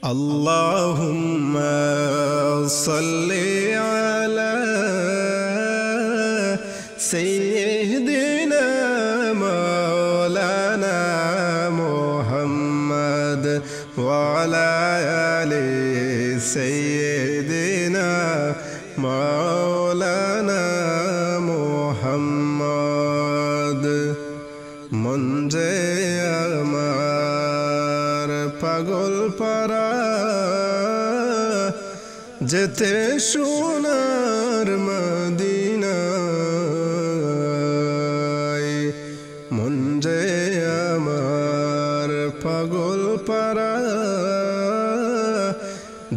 اللهم صل على سيدنا مولانا محمد وعلى آل سيدنا مولانا محمد منجے আমার পাগল পারা যেতে সোনার মদিনায় মন যে আমার পাগল পারা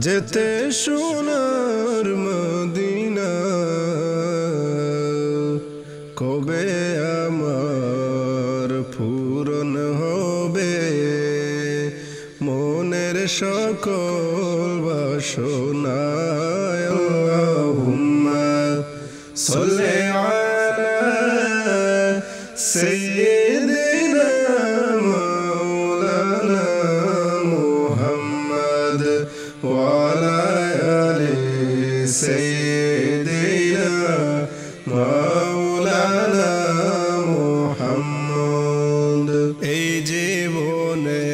যেতে সোনার মদিনায় কবে আমার পূরণ হবে মনের সকল বাসনা আল্লাহুম্মা সাল্লি আলা সাইয়্যিদিনা মাওলানা মুহাম্মদ ওয়া আলা আলি সাইয়্যিদিনা মাওলানা মুহাম্মদ এই জীবনে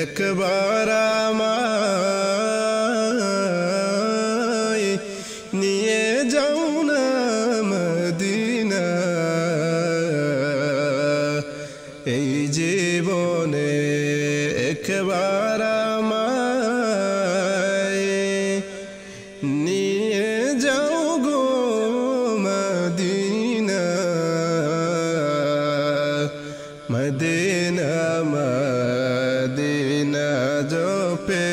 একবার আমায় নিয়ে যাও না মদিনা এই জীবনে একবার আমায় নিয়ে যাও গো মদিনা মদিনা মদিনা জপে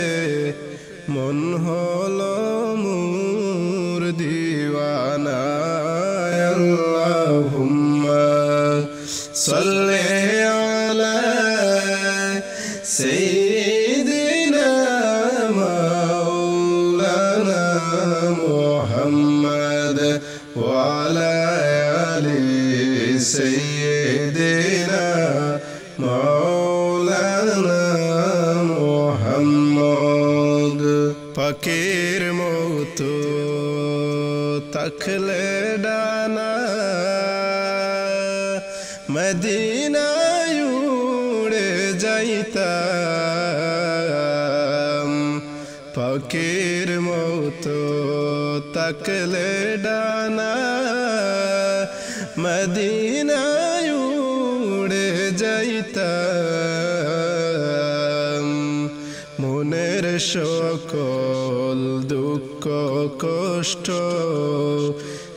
মন হলো মোর দিওয়ানা আল্লাহুম্মা সাল্লি আলা সাইয়্যিদিনা মাওলানা মুহাম্মদ ওয়া আলা আলি সাইয়্যিদিনা মাওলানা মুহাম্মদ পাকের মতো তাকলে ডানা মদিনায় উড়ে যাইতাম পাকের মতো তাকলে ডানা মদিনায় উড়ে যাইতাম মনের সকল দুঃখ কষ্ট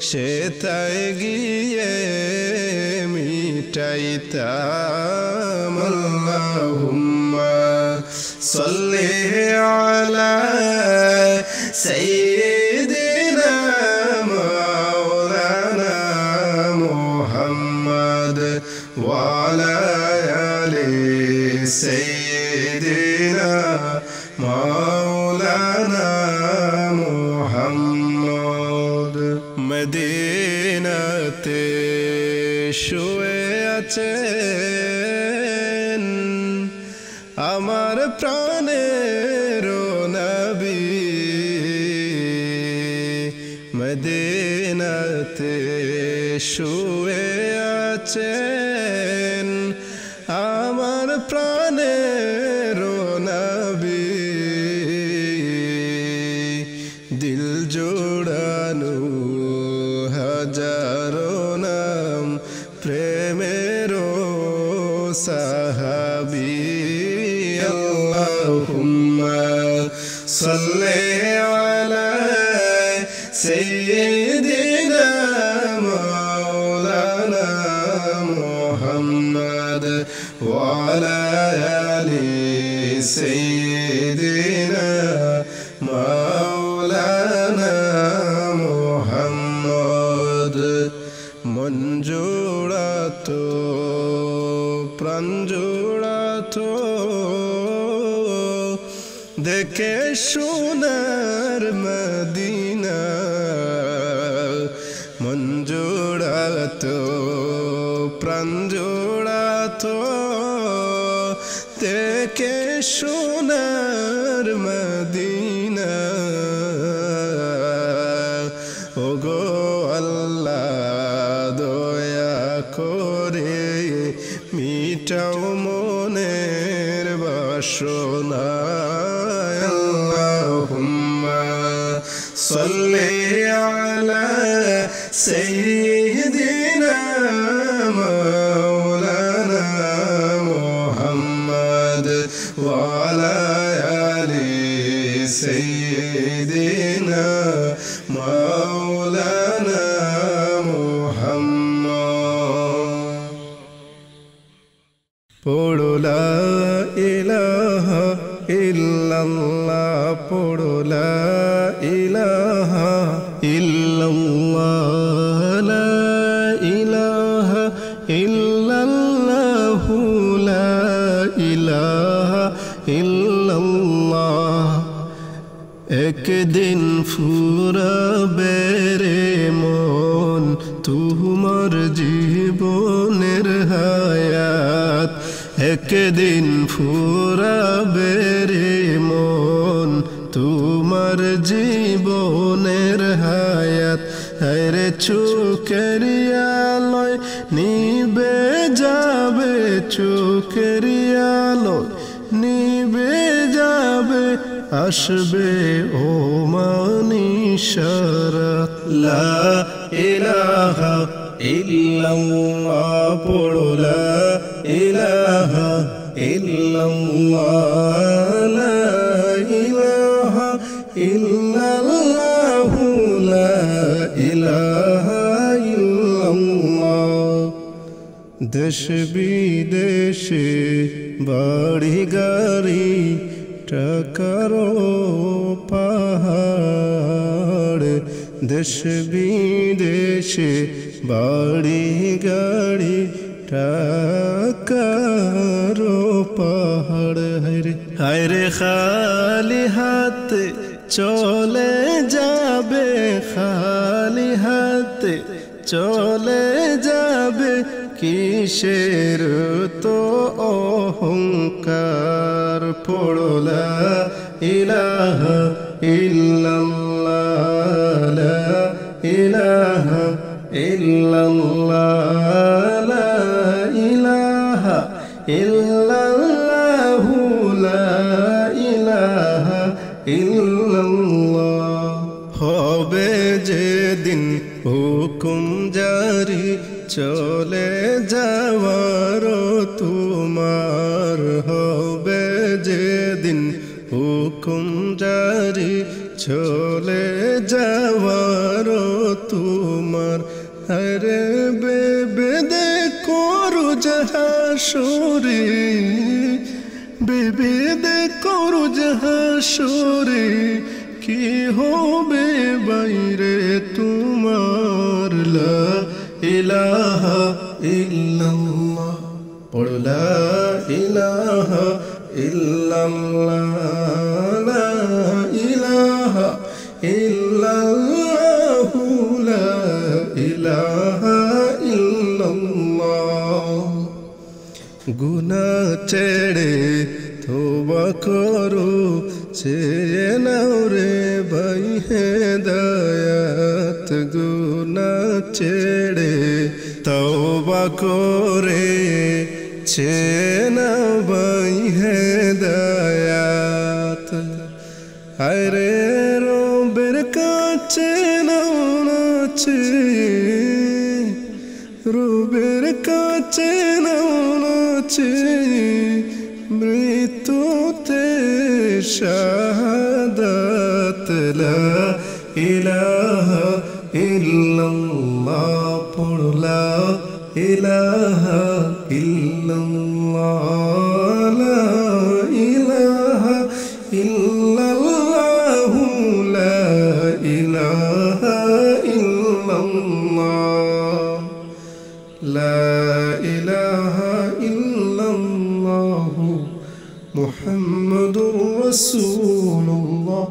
সে তাই গিয়ে মিটাইতাম আল্লাহুম্মা সাল্লি আলা সাইয়্যিদিনা মাওলানা মুহাম্মদ ওয়া আলা আলি সাইয়্যিদিনা মাওলানা মুহাম্মদ মদিনাতে শুয়ে আছেন আমার প্রাণের নবী মদিনাতে শুয়ে আছেন আমার প্রাণের নবী দিল জোড়ানো হাজারো নাম প্রেমের সাহাবী আল্লাহুম্মা সাল্লি আলা সাইয়্যিদিনা মাওলানা মুহাম্মদ ওয়া আলা আলি সাইয়্যিদিনা মাওলানা মুহাম্মদ মন জোড়াতো প্রাণ জোড়াতো দেখে সোনার মদিনা মন জোড়াতো প্রাণ জোড়াতো দেখে সোনার সোনার মদিনা ওগো আল্লাহ দয়া করে মিটাও মনের বাসনা আল্লাহুম্মা সাল্লি আলা সাইয়্যিদিনা মাওলানা মুহাম্মদ ওয়া আলা আলি সাইয়্যিদিনা মাওলানা মুহাম্মদ পড়ো লা ইলাহা ইল্লাল্লাহ পড়ো লা ইলাহা ইল্লাল্লাহ লা ইলাহা ইল্লাল্লাহ লা ইলাহা ইল্লাল্লাহ একদিন ফুরাবে রে মন তোমার জীবনের হায়াত একদিন ফুরাবে রে মন তোমার জীবনের হায়াত আরে চোখের আলোয় নিবে যাবে চোখের আলোয় নিবে যাবে আসবে ও মানিশারাত লা ইলাহা ইল্লাল্লাহ পড়ো লা ইলাহা ইল্লাল্লাহ লা ইলাহা ইল্লাল্লাহ লা ইলাহা ইল্লাল্লাহ দেশ বিদেশে বাড়ি গাড়ি টাকারো পাহাড় দেশ বিদেশে বাড়ি গাড়ি টাকারো পাহাড় হায়রে খালি হাতে চলে যাবে খালি হাতে চলে যাবে কিসের তো অহংকার পড়ো লা ইলাহা ইল্লাল্লাহ লা ইলাহা ইল্লাল্লাহ লা ইলাহা ইল্লাল্লাহ লা ইলাহা ইল্লাল্লাহ হবে যেদিন হুকুম জারি চলে যাওয়ার তোমার হবে যেদিন হুকুম জারি চলে যাওয়ার তোমার আরে বেদে করু জাহাসুরে বেদে করু জাহাসুরে কি হবে বাইরে তোমার লা ইলাহা ইল্লাল্লাহ পড়ো লা ইলাহা ইল্লাল্লাহ লা ইলাহা ইল্লাল্লাহ লা ইলাহা ইল্লাল্লাহ গুনাহ ছেড়ে তওবা করো চেয়ে নাও রে ভাই হেদায়াত গুনাহ ছেড়ে তওবা করে চেয়ে নাও ভাই হেদায়াত আরে রবের কাছে নাও নাচে রবের কাছে নাও নাচে মৃত্যুতে শাহাদাত লা ইলাহা ইল্লাল্লাহ পড়ো লা ইলাহা ইল্লাল্লাহ লা ইলাহা ইল্লাল্লাহ লা ইলাহা ইল্লাল্লাহ লা ইলাহা ইল্লাল্লাহ মুহাম্মাদুর রাসূলুল্লাহ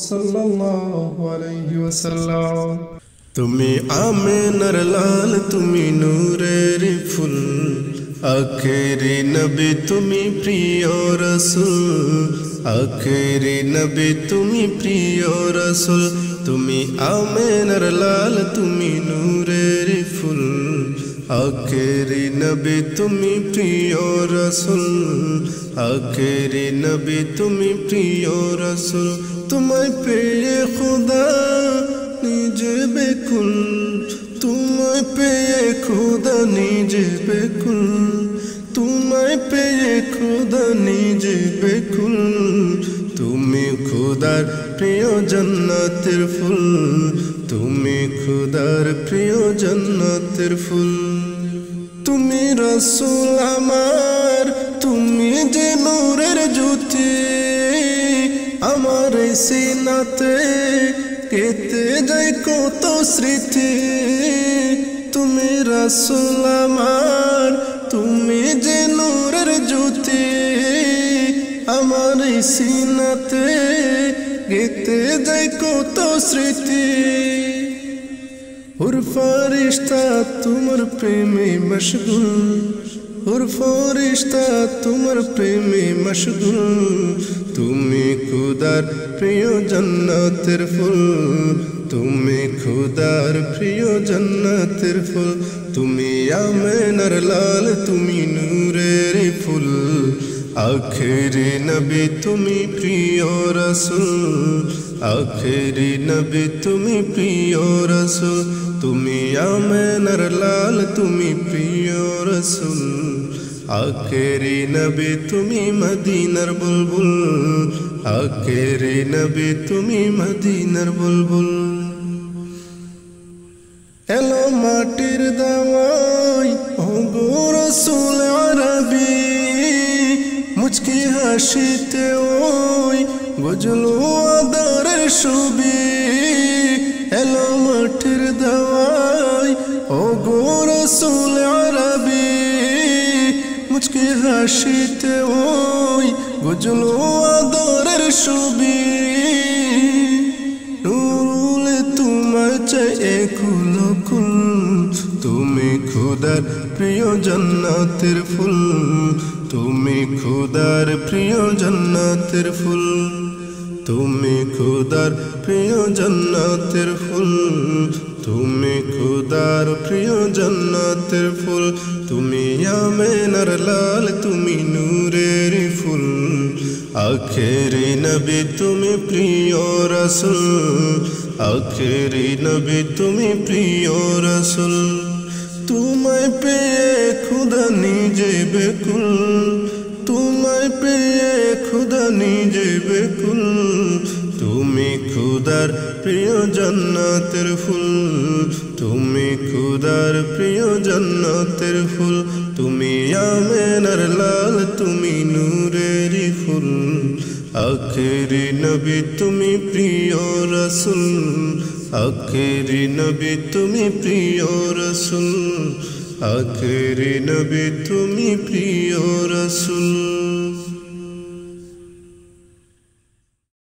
সাল্লাল্লাহু আলাইহি ওয়াসাল্লাম তুমি আমিনার লাল তুমি নূরের ফুল আখেরি নবী তুমি প্রিয় রাসূল আখেরি নবী তুমি প্রিয় রসুল তুমি আমেনার লাল তুমি নূরের ফুল আখেরি নবী তুমি প্রিয় রসুল আখেরি নবী তুমি প্রিয় রসুল তোমায় পেয়ে খুদা নিজে বেকুল তোমায় পেয়ে খুদা নিজে বেকুল তোমায় পেয়ে খুদা নিজে বেকুল তুমি খুদার প্রিয় জান্নাতের ফুল তুমি খুদার প্রিয় জান্নাতের ফুল তুমি রাসূল আমার তুমি যে নূরের জ্যোতি আমার সিনাতে কেটে যায় কত স্মৃতি তুমি রাসূল আমার তুমি যে নূরের জ্যোতি আমার সিনাতে কেটে যায় কত স্মৃতি और फरिश्ता तुमर प्रेमे मशगुल और फरिश्ता तुमर प्रेमे मशगुल तुमी खुदार प्रिय जन्नतेर फुल तुमी खुदार प्रिय जन्नतेर फुल तुमी आमेनार लाल तुमी नूरेर फुल आखिरी नबी तुमी प्रिय रसूल आखिरी नबी तुमी प्रिय रसूल तुमी आमेनार लाल तुमी प्रिय रसूल आखिरी नबी तुमी मदीनार बुलबुल आखिरी नबी तुमी मदीनार बुलबुल एलो माटिर दावाई ओगो रसूल अरबी मुझकी हाशिते ओई गुजलो आदर शुबी एलो माटिर दावाई ओगो रसूल अरबी मुझकी हाशिते ओई गुजलो आदर शुबी नूरुल तुम्हार चाहे कुलो कुल तुमी खुदार प्रिय जन्नतेर फुल तुमी खुदार प्रिय जन्नतेर फुल तुमी खुदार प्रिय जन्नतेर फुल तुमी खुदार प्रिय जन्नतेर फुल तुमी आमेनार लाल तुमी नूरेर फुल आखिरी नबी तुमी प्रिय रसूल आखिरी नबी तुमी प्रिय रसूल तुम्हाय पेये खुदा निजे बेकुल तुम्हाय पेये खुदा निजे बेकुल तुमी खुदार प्रिय जन्नतेर फुल तुमी खुदार प्रिय जन्नतेर फुल तुमी आमेनार लाल तुमी नूरेर फुल आखिरी नबी तुमी प्रिय रसूल आखिरी नबी तुमी प्रिय रसूल आखिरी नबी तुमी प्रिय रसूल।